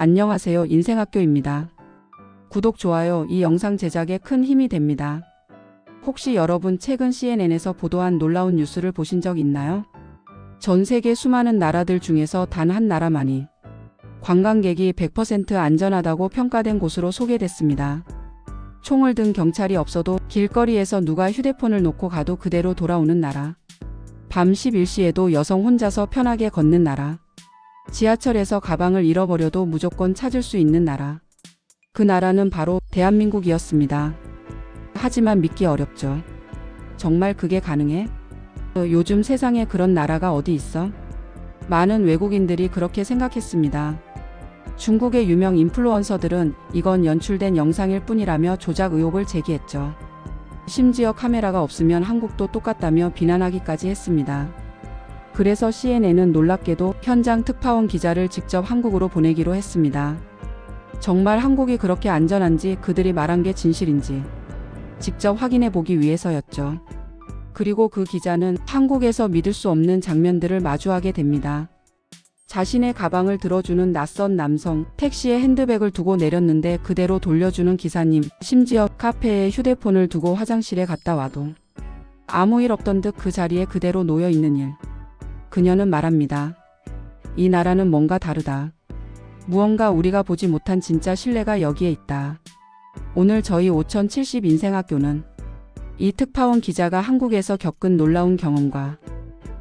안녕하세요. 인생학교입니다. 구독, 좋아요, 이 영상 제작에 큰 힘이 됩니다. 혹시 여러분 최근 CNN에서 보도한 놀라운 뉴스를 보신 적 있나요? 전 세계 수많은 나라들 중에서 단 한 나라만이 관광객이 100% 안전하다고 평가된 곳으로 소개됐습니다. 총을 든 경찰이 없어도 길거리에서 누가 휴대폰을 놓고 가도 그대로 돌아오는 나라. 밤 11시에도 여성 혼자서 편하게 걷는 나라. 지하철에서 가방을 잃어버려도 무조건 찾을 수 있는 나라. 그 나라는 바로 대한민국이었습니다. 하지만 믿기 어렵죠. 정말 그게 가능해? 요즘 세상에 그런 나라가 어디 있어? 많은 외국인들이 그렇게 생각했습니다. 중국의 유명 인플루언서들은 이건 연출된 영상일 뿐이라며 조작 의혹을 제기했죠. 심지어 카메라가 없으면 한국도 똑같다며 비난하기까지 했습니다. 그래서 CNN은 놀랍게도 현장 특파원 기자를 직접 한국으로 보내기로 했습니다. 정말 한국이 그렇게 안전한지, 그들이 말한 게 진실인지 직접 확인해 보기 위해서였죠. 그리고 그 기자는 한국에서 믿을 수 없는 장면들을 마주하게 됩니다. 자신의 가방을 들어주는 낯선 남성, 택시에 핸드백을 두고 내렸는데 그대로 돌려주는 기사님, 심지어 카페에 휴대폰을 두고 화장실에 갔다 와도 아무 일 없던 듯 그 자리에 그대로 놓여 있는 일. 그녀는 말합니다. 이 나라는 뭔가 다르다. 무언가 우리가 보지 못한 진짜 신뢰가 여기에 있다. 오늘 저희 5070 인생학교는 이 특파원 기자가 한국에서 겪은 놀라운 경험과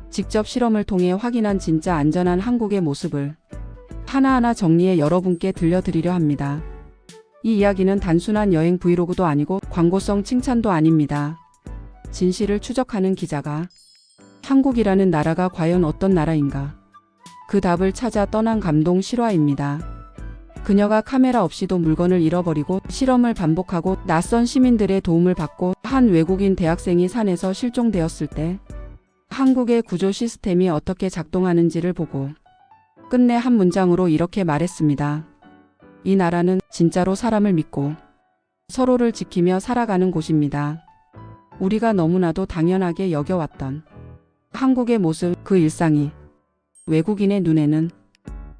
직접 실험을 통해 확인한 진짜 안전한 한국의 모습을 하나하나 정리해 여러분께 들려드리려 합니다. 이 이야기는 단순한 여행 브이로그도 아니고 광고성 칭찬도 아닙니다. 진실을 추적하는 기자가 한국이라는 나라가 과연 어떤 나라인가? 그 답을 찾아 떠난 감동 실화입니다. 그녀가 카메라 없이도 물건을 잃어버리고 실험을 반복하고 낯선 시민들의 도움을 받고 한 외국인 대학생이 산에서 실종되었을 때 한국의 구조 시스템이 어떻게 작동하는지를 보고 끝내 한 문장으로 이렇게 말했습니다. 이 나라는 진짜로 사람을 믿고 서로를 지키며 살아가는 곳입니다. 우리가 너무나도 당연하게 여겨왔던 한국의 모습, 그 일상이 외국인의 눈에는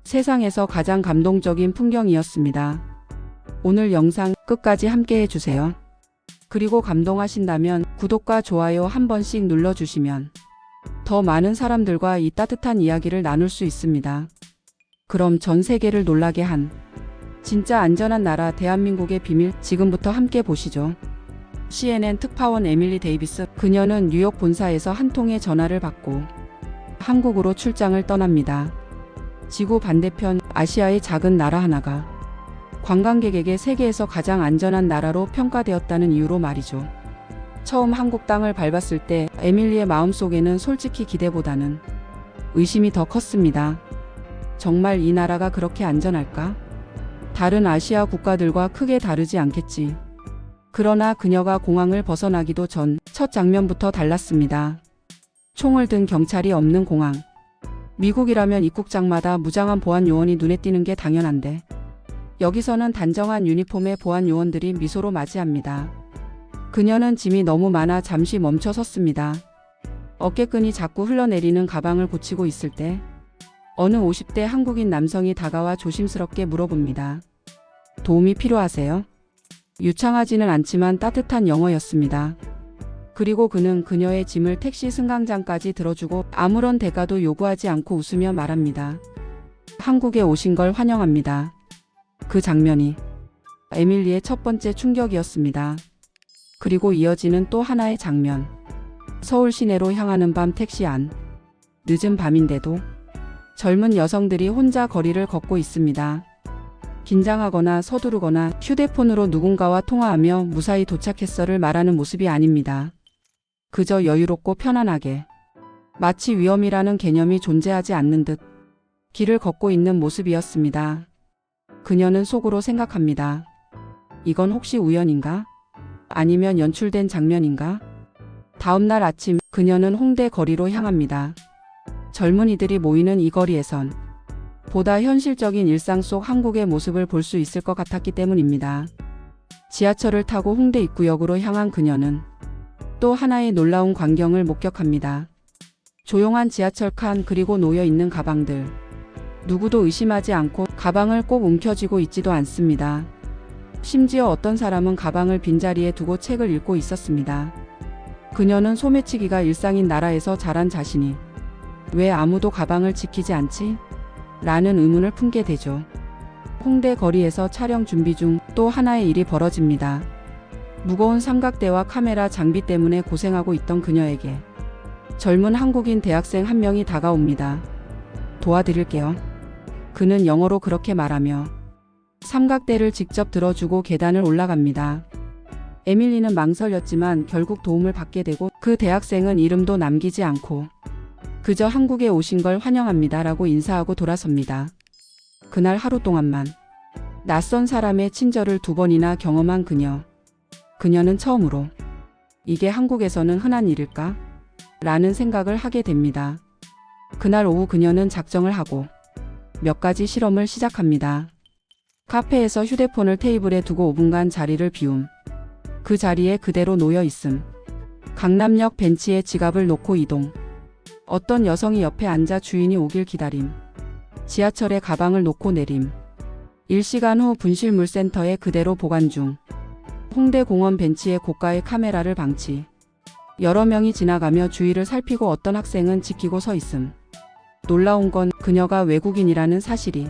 세상에서 가장 감동적인 풍경이었습니다. 오늘 영상 끝까지 함께 해주세요. 그리고 감동하신다면 구독과 좋아요 한 번씩 눌러주시면 더 많은 사람들과 이 따뜻한 이야기를 나눌 수 있습니다. 그럼 전 세계를 놀라게 한 진짜 안전한 나라 대한민국의 비밀, 지금부터 함께 보시죠. CNN 특파원 에밀리 데이비스, 그녀는 뉴욕 본사에서 한 통의 전화를 받고 한국으로 출장을 떠납니다. 지구 반대편 아시아의 작은 나라 하나가 관광객에게 세계에서 가장 안전한 나라로 평가되었다는 이유로 말이죠. 처음 한국 땅을 밟았을 때 에밀리의 마음속에는 솔직히 기대보다는 의심이 더 컸습니다. 정말 이 나라가 그렇게 안전할까? 다른 아시아 국가들과 크게 다르지 않겠지. 그러나 그녀가 공항을 벗어나기도 전 첫 장면부터 달랐습니다. 총을 든 경찰이 없는 공항. 미국이라면 입국장마다 무장한 보안 요원이 눈에 띄는 게 당연한데 여기서는 단정한 유니폼의 보안 요원들이 미소로 맞이합니다. 그녀는 짐이 너무 많아 잠시 멈춰 섰습니다. 어깨끈이 자꾸 흘러내리는 가방을 고치고 있을 때 어느 50대 한국인 남성이 다가와 조심스럽게 물어봅니다. 도움이 필요하세요? 유창하지는 않지만 따뜻한 영어였습니다. 그리고 그는 그녀의 짐을 택시 승강장까지 들어주고 아무런 대가도 요구하지 않고 웃으며 말합니다. 한국에 오신 걸 환영합니다. 그 장면이 에밀리의 첫 번째 충격이었습니다. 그리고 이어지는 또 하나의 장면. 서울 시내로 향하는 밤 택시 안. 늦은 밤인데도 젊은 여성들이 혼자 거리를 걷고 있습니다. 긴장하거나 서두르거나 휴대폰으로 누군가와 통화하며 무사히 도착했어를 말하는 모습이 아닙니다. 그저 여유롭고 편안하게, 마치 위험이라는 개념이 존재하지 않는 듯 길을 걷고 있는 모습이었습니다. 그녀는 속으로 생각합니다. 이건 혹시 우연인가? 아니면 연출된 장면인가? 다음 날 아침 그녀는 홍대 거리로 향합니다. 젊은이들이 모이는 이 거리에선 보다 현실적인 일상 속 한국의 모습을 볼 수 있을 것 같았기 때문입니다. 지하철을 타고 홍대 입구역으로 향한 그녀는 또 하나의 놀라운 광경을 목격합니다. 조용한 지하철 칸, 그리고 놓여있는 가방들. 누구도 의심하지 않고 가방을 꼭 움켜쥐고 있지도 않습니다. 심지어 어떤 사람은 가방을 빈자리에 두고 책을 읽고 있었습니다. 그녀는 소매치기가 일상인 나라에서 자란 자신이 왜 아무도 가방을 지키지 않지? 라는 의문을 품게 되죠. 홍대 거리에서 촬영 준비 중 또 하나의 일이 벌어집니다. 무거운 삼각대와 카메라 장비 때문에 고생하고 있던 그녀에게 젊은 한국인 대학생 한 명이 다가옵니다. 도와드릴게요. 그는 영어로 그렇게 말하며 삼각대를 직접 들어주고 계단을 올라갑니다. 에밀리는 망설였지만 결국 도움을 받게 되고 그 대학생은 이름도 남기지 않고 그저 한국에 오신 걸 환영합니다 라고 인사하고 돌아섭니다. 그날 하루 동안만 낯선 사람의 친절을 2번이나 경험한 그녀. 그녀는 처음으로 이게 한국에서는 흔한 일일까? 라는 생각을 하게 됩니다. 그날 오후 그녀는 작정을 하고 몇 가지 실험을 시작합니다. 카페에서 휴대폰을 테이블에 두고 5분간 자리를 비움. 그 자리에 그대로 놓여 있음. 강남역 벤치에 지갑을 놓고 이동. 어떤 여성이 옆에 앉아 주인이 오길 기다림. 지하철에 가방을 놓고 내림. 1시간 후 분실물센터에 그대로 보관 중. 홍대 공원 벤치에 고가의 카메라를 방치. 여러 명이 지나가며 주위를 살피고 어떤 학생은 지키고 서 있음. 놀라운 건 그녀가 외국인이라는 사실이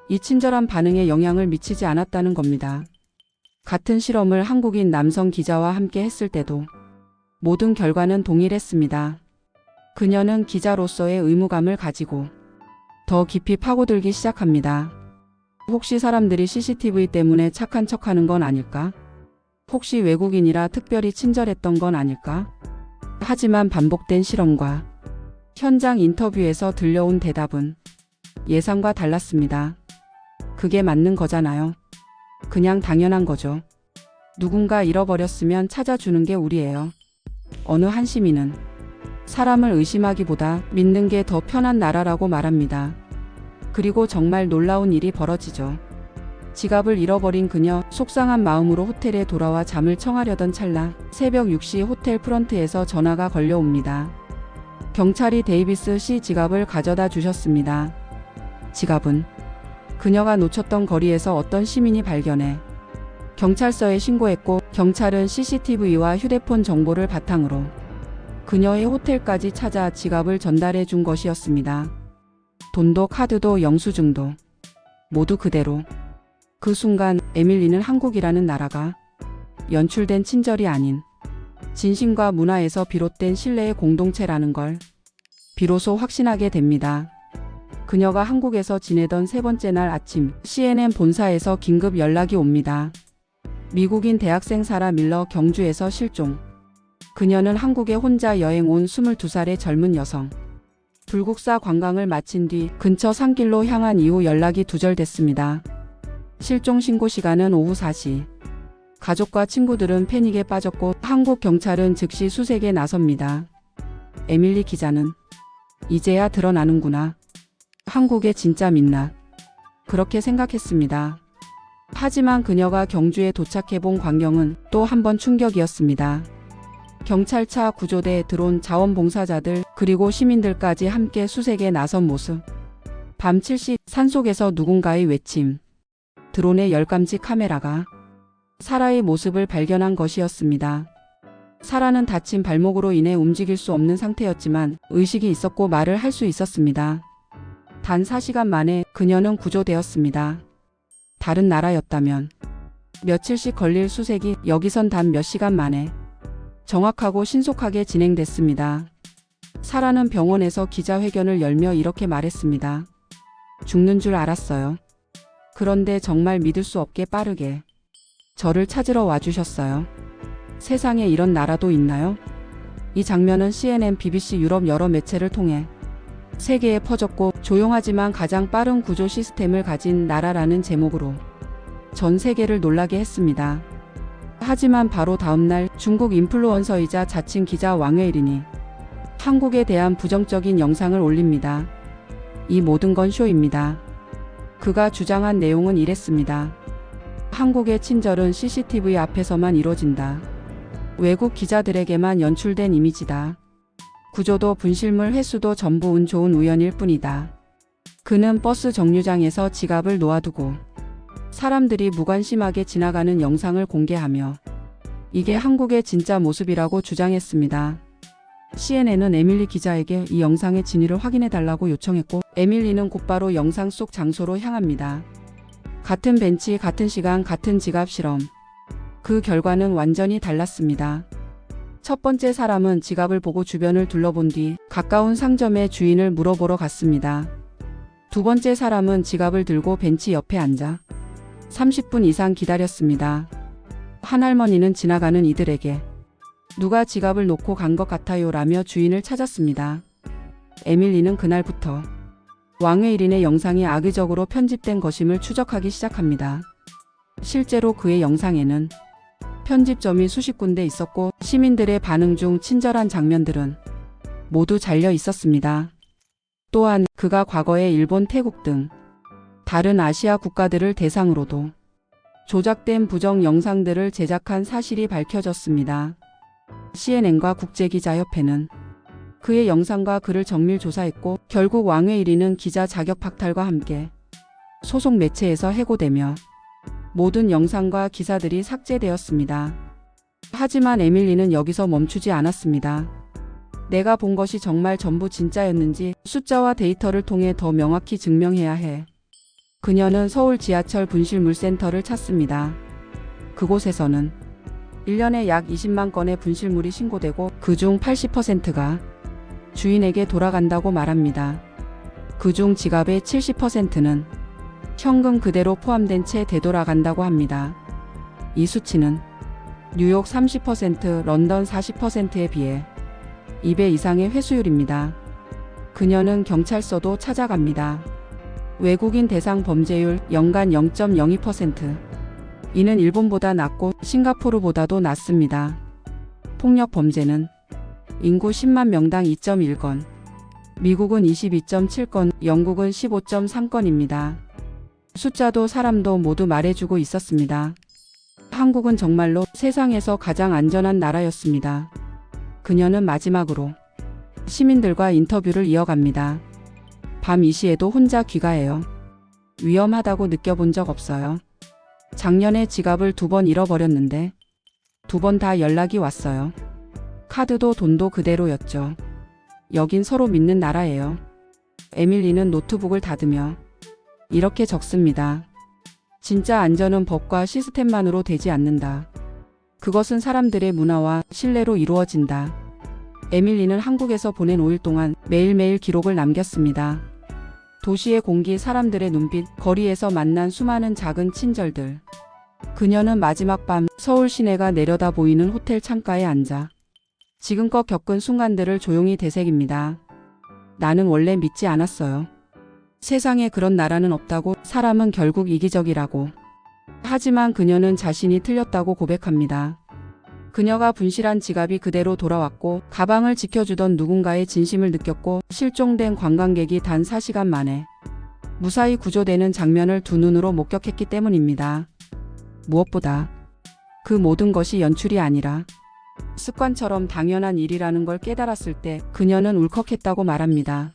이 친절한 반응에 영향을 미치지 않았다는 겁니다. 같은 실험을 한국인 남성 기자와 함께 했을 때도 모든 결과는 동일했습니다. 그녀는 기자로서의 의무감을 가지고 더 깊이 파고들기 시작합니다. 혹시 사람들이 CCTV 때문에 착한 척하는 건 아닐까? 혹시 외국인이라 특별히 친절했던 건 아닐까? 하지만 반복된 실험과 현장 인터뷰에서 들려온 대답은 예상과 달랐습니다. 그게 맞는 거잖아요. 그냥 당연한 거죠. 누군가 잃어버렸으면 찾아주는 게 우리예요. 어느 한 시민은 사람을 의심하기보다 믿는 게 더 편한 나라라고 말합니다. 그리고 정말 놀라운 일이 벌어지죠. 지갑을 잃어버린 그녀, 속상한 마음으로 호텔에 돌아와 잠을 청하려던 찰나 새벽 6시 호텔 프런트에서 전화가 걸려옵니다. 경찰이 데이비스 씨 지갑을 가져다 주셨습니다. 지갑은 그녀가 놓쳤던 거리에서 어떤 시민이 발견해 경찰서에 신고했고 경찰은 CCTV와 휴대폰 정보를 바탕으로 그녀의 호텔까지 찾아 지갑을 전달해 준 것이었습니다. 돈도 카드도 영수증도 모두 그대로. 그 순간 에밀리는 한국이라는 나라가 연출된 친절이 아닌 진심과 문화에서 비롯된 신뢰의 공동체라는 걸 비로소 확신하게 됩니다. 그녀가 한국에서 지내던 세 번째 날 아침 CNN 본사에서 긴급 연락이 옵니다. 미국인 대학생 사라 밀러 경주에서 실종. 그녀는 한국에 혼자 여행 온 22살의 젊은 여성. 불국사 관광을 마친 뒤 근처 산길로 향한 이후 연락이 두절됐습니다. 실종 신고 시간은 오후 4시. 가족과 친구들은 패닉에 빠졌고 한국 경찰은 즉시 수색에 나섭니다. 에밀리 기자는 이제야 드러나는구나. 한국의 진짜 민낯. 그렇게 생각했습니다. 하지만 그녀가 경주에 도착해본 광경은 또 한 번 충격이었습니다. 경찰차 구조대에 들어온 자원봉사자들 그리고 시민들까지 함께 수색에 나선 모습. 밤 7시 산속에서 누군가의 외침. 드론의 열감지 카메라가 사라의 모습을 발견한 것이었습니다. 사라는 다친 발목으로 인해 움직일 수 없는 상태였지만 의식이 있었고 말을 할 수 있었습니다. 단 4시간 만에 그녀는 구조되었습니다. 다른 나라였다면 며칠씩 걸릴 수색이 여기선 단 몇 시간 만에 정확하고 신속하게 진행됐습니다. 사라는 병원에서 기자회견을 열며 이렇게 말했습니다. 죽는 줄 알았어요. 그런데 정말 믿을 수 없게 빠르게 저를 찾으러 와주셨어요. 세상에 이런 나라도 있나요? 이 장면은 CNN, BBC 유럽 여러 매체를 통해 세계에 퍼졌고 조용하지만 가장 빠른 구조 시스템을 가진 나라라는 제목으로 전 세계를 놀라게 했습니다. 하지만 바로 다음날 중국 인플루언서이자 자칭 기자 왕웨이린이 한국에 대한 부정적인 영상을 올립니다. 이 모든 건 쇼입니다. 그가 주장한 내용은 이랬습니다. 한국의 친절은 CCTV 앞에서만 이뤄진다. 외국 기자들에게만 연출된 이미지다. 구조도 분실물 횟수도 전부 운 좋은 우연일 뿐이다. 그는 버스 정류장에서 지갑을 놓아두고 사람들이 무관심하게 지나가는 영상을 공개하며 이게 한국의 진짜 모습이라고 주장했습니다. CNN은 에밀리 기자에게 이 영상의 진위를 확인해달라고 요청했고 에밀리는 곧바로 영상 속 장소로 향합니다. 같은 벤치, 같은 시간, 같은 지갑 실험. 그 결과는 완전히 달랐습니다. 첫 번째 사람은 지갑을 보고 주변을 둘러본 뒤 가까운 상점의 주인을 물어보러 갔습니다. 두 번째 사람은 지갑을 들고 벤치 옆에 앉아 30분 이상 기다렸습니다. 한 할머니는 지나가는 이들에게 누가 지갑을 놓고 간 것 같아요 라며 주인을 찾았습니다. 에밀리는 그날부터 왕웨일인의 영상이 악의적으로 편집된 것임을 추적하기 시작합니다. 실제로 그의 영상에는 편집점이 수십 군데 있었고 시민들의 반응 중 친절한 장면들은 모두 잘려 있었습니다. 또한 그가 과거에 일본, 태국 등 다른 아시아 국가들을 대상으로도 조작된 부정 영상들을 제작한 사실이 밝혀졌습니다. CNN과 국제기자협회는 그의 영상과 글을 정밀 조사했고 결국 왕웨일인은 기자 자격 박탈과 함께 소속 매체에서 해고되며 모든 영상과 기사들이 삭제되었습니다. 하지만 에밀리는 여기서 멈추지 않았습니다. 내가 본 것이 정말 전부 진짜였는지 숫자와 데이터를 통해 더 명확히 증명해야 해. 그녀는 서울 지하철 분실물센터를 찾습니다. 그곳에서는 1년에 약 20만 건의 분실물이 신고되고 그중 80%가 주인에게 돌아간다고 말합니다. 그중 지갑의 70%는 현금 그대로 포함된 채 되돌아간다고 합니다. 이 수치는 뉴욕 30%, 런던 40%에 비해 2배 이상의 회수율입니다. 그녀는 경찰서도 찾아갑니다. 외국인 대상 범죄율 연간 0.02%. 이는 일본보다 낮고 싱가포르보다도 낮습니다. 폭력 범죄는 인구 10만 명당 2.1건, 미국은 22.7건, 영국은 15.3건입니다. 숫자도 사람도 모두 말해주고 있었습니다. 한국은 정말로 세상에서 가장 안전한 나라였습니다. 그녀는 마지막으로 시민들과 인터뷰를 이어갑니다. 밤 2시에도 혼자 귀가해요. 위험하다고 느껴본 적 없어요. 작년에 지갑을 2번 잃어버렸는데 2번 다 연락이 왔어요. 카드도 돈도 그대로였죠. 여긴 서로 믿는 나라예요. 에밀리는 노트북을 닫으며 이렇게 적습니다. 진짜 안전은 법과 시스템만으로 되지 않는다. 그것은 사람들의 문화와 신뢰로 이루어진다. 에밀리는 한국에서 보낸 5일 동안 매일매일 기록을 남겼습니다. 도시의 공기, 사람들의 눈빛, 거리에서 만난 수많은 작은 친절들. 그녀는 마지막 밤 서울 시내가 내려다 보이는 호텔 창가에 앉아 지금껏 겪은 순간들을 조용히 되새깁니다. 나는 원래 믿지 않았어요. 세상에 그런 나라는 없다고, 사람은 결국 이기적이라고. 하지만 그녀는 자신이 틀렸다고 고백합니다. 그녀가 분실한 지갑이 그대로 돌아왔고 가방을 지켜주던 누군가의 진심을 느꼈고 실종된 관광객이 단 4시간 만에 무사히 구조되는 장면을 두 눈으로 목격했기 때문입니다. 무엇보다 그 모든 것이 연출이 아니라 습관처럼 당연한 일이라는 걸 깨달았을 때 그녀는 울컥했다고 말합니다.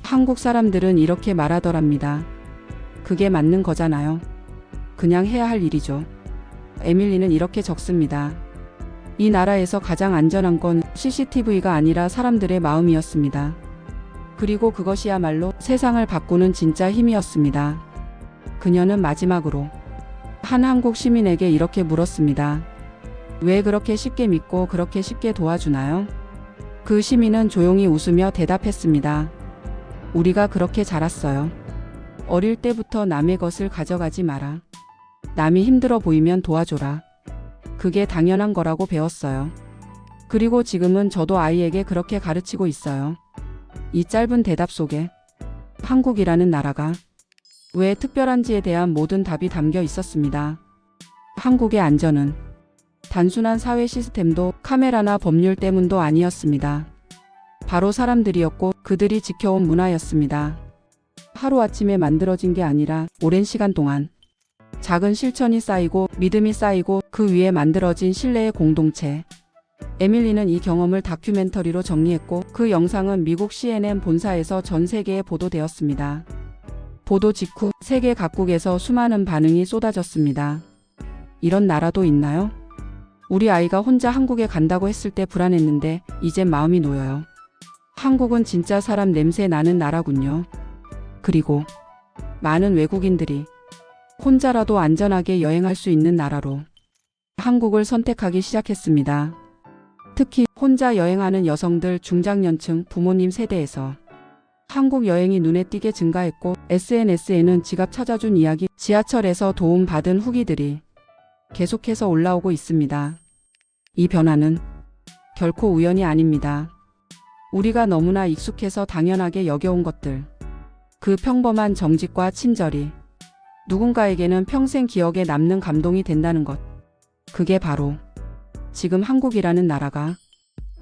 한국 사람들은 이렇게 말하더랍니다. 그게 맞는 거잖아요. 그냥 해야 할 일이죠. 에밀리는 이렇게 적습니다. 이 나라에서 가장 안전한 건 CCTV가 아니라 사람들의 마음이었습니다. 그리고 그것이야말로 세상을 바꾸는 진짜 힘이었습니다. 그녀는 마지막으로 한 한국 시민에게 이렇게 물었습니다. 왜 그렇게 쉽게 믿고 그렇게 쉽게 도와주나요? 그 시민은 조용히 웃으며 대답했습니다. 우리가 그렇게 자랐어요. 어릴 때부터 남의 것을 가져가지 마라. 남이 힘들어 보이면 도와줘라. 그게 당연한 거라고 배웠어요. 그리고 지금은 저도 아이에게 그렇게 가르치고 있어요. 이 짧은 대답 속에 한국이라는 나라가 왜 특별한지에 대한 모든 답이 담겨 있었습니다. 한국의 안전은 단순한 사회 시스템도 카메라나 법률 때문도 아니었습니다. 바로 사람들이었고 그들이 지켜온 문화였습니다. 하루아침에 만들어진 게 아니라 오랜 시간 동안 작은 실천이 쌓이고 믿음이 쌓이고 그 위에 만들어진 신뢰의 공동체. 에밀리는 이 경험을 다큐멘터리로 정리했고 그 영상은 미국 CNN 본사에서 전 세계에 보도되었습니다. 보도 직후 세계 각국에서 수많은 반응이 쏟아졌습니다. 이런 나라도 있나요? 우리 아이가 혼자 한국에 간다고 했을 때 불안했는데 이젠 마음이 놓여요. 한국은 진짜 사람 냄새 나는 나라군요. 그리고 많은 외국인들이 혼자라도 안전하게 여행할 수 있는 나라로 한국을 선택하기 시작했습니다. 특히 혼자 여행하는 여성들, 중장년층, 부모님 세대에서 한국 여행이 눈에 띄게 증가했고 SNS에는 지갑 찾아준 이야기, 지하철에서 도움받은 후기들이 계속해서 올라오고 있습니다. 이 변화는 결코 우연이 아닙니다. 우리가 너무나 익숙해서 당연하게 여겨온 것들, 그 평범한 정직과 친절이 누군가에게는 평생 기억에 남는 감동이 된다는 것. 그게 바로 지금 한국이라는 나라가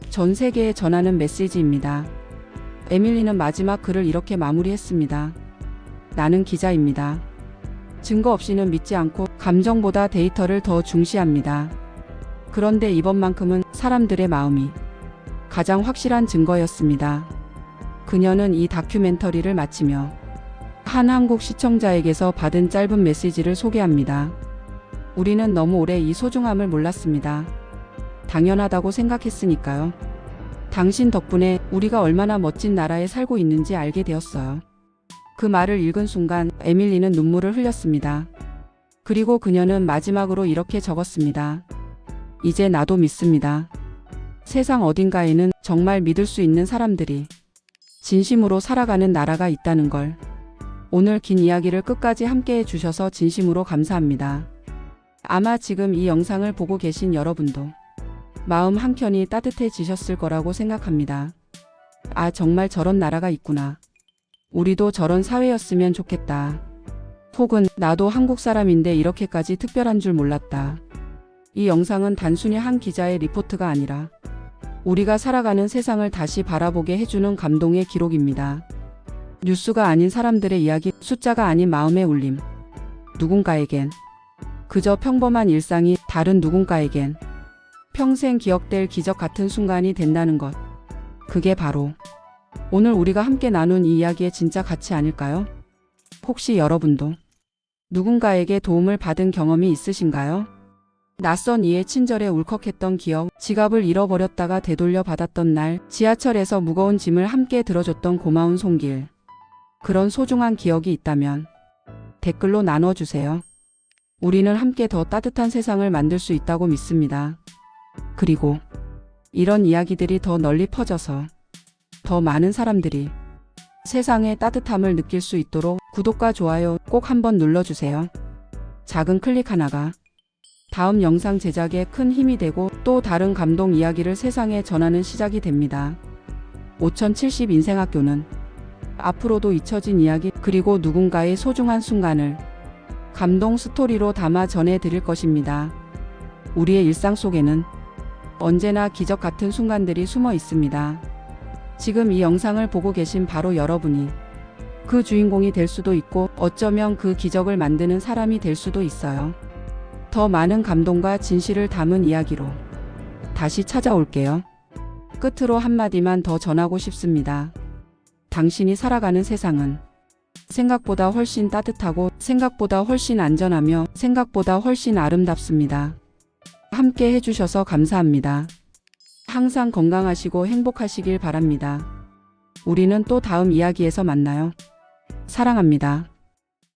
전 세계에 전하는 메시지입니다. 에밀리는 마지막 글을 이렇게 마무리했습니다. 나는 기자입니다. 증거 없이는 믿지 않고 감정보다 데이터를 더 중시합니다. 그런데 이번만큼은 사람들의 마음이 가장 확실한 증거였습니다. 그녀는 이 다큐멘터리를 마치며 한 한국 시청자에게서 받은 짧은 메시지를 소개합니다. 우리는 너무 오래 이 소중함을 몰랐습니다. 당연하다고 생각했으니까요. 당신 덕분에 우리가 얼마나 멋진 나라에 살고 있는지 알게 되었어요. 그 말을 읽은 순간 에밀리는 눈물을 흘렸습니다. 그리고 그녀는 마지막으로 이렇게 적었습니다. 이제 나도 믿습니다. 세상 어딘가에는 정말 믿을 수 있는 사람들이 진심으로 살아가는 나라가 있다는 걸. 오늘 긴 이야기를 끝까지 함께해 주셔서 진심으로 감사합니다. 아마 지금 이 영상을 보고 계신 여러분도 마음 한켠이 따뜻해지셨을 거라고 생각합니다. 아, 정말 저런 나라가 있구나. 우리도 저런 사회였으면 좋겠다. 혹은 나도 한국 사람인데 이렇게까지 특별한 줄 몰랐다. 이 영상은 단순히 한 기자의 리포트가 아니라 우리가 살아가는 세상을 다시 바라보게 해주는 감동의 기록입니다. 뉴스가 아닌 사람들의 이야기, 숫자가 아닌 마음의 울림. 누군가에겐 그저 평범한 일상이 다른 누군가에겐 평생 기억될 기적 같은 순간이 된다는 것. 그게 바로 오늘 우리가 함께 나눈 이 이야기의 진짜 가치 아닐까요? 혹시 여러분도 누군가에게 도움을 받은 경험이 있으신가요? 낯선 이의 친절에 울컥했던 기억, 지갑을 잃어버렸다가 되돌려 받았던 날, 지하철에서 무거운 짐을 함께 들어줬던 고마운 손길. 그런 소중한 기억이 있다면 댓글로 나눠주세요. 우리는 함께 더 따뜻한 세상을 만들 수 있다고 믿습니다. 그리고 이런 이야기들이 더 널리 퍼져서 더 많은 사람들이 세상의 따뜻함을 느낄 수 있도록 구독과 좋아요 꼭 한번 눌러주세요. 작은 클릭 하나가 다음 영상 제작에 큰 힘이 되고 또 다른 감동 이야기를 세상에 전하는 시작이 됩니다. 5070 인생학교는 앞으로도 잊혀진 이야기 그리고 누군가의 소중한 순간을 감동 스토리로 담아 전해드릴 것입니다. 우리의 일상 속에는 언제나 기적 같은 순간들이 숨어 있습니다. 지금 이 영상을 보고 계신 바로 여러분이 그 주인공이 될 수도 있고 어쩌면 그 기적을 만드는 사람이 될 수도 있어요. 더 많은 감동과 진실을 담은 이야기로 다시 찾아올게요. 끝으로 한마디만 더 전하고 싶습니다. 당신이 살아가는 세상은 생각보다 훨씬 따뜻하고 생각보다 훨씬 안전하며 생각보다 훨씬 아름답습니다. 함께 해주셔서 감사합니다. 항상 건강하시고 행복하시길 바랍니다. 우리는 또 다음 이야기에서 만나요. 사랑합니다.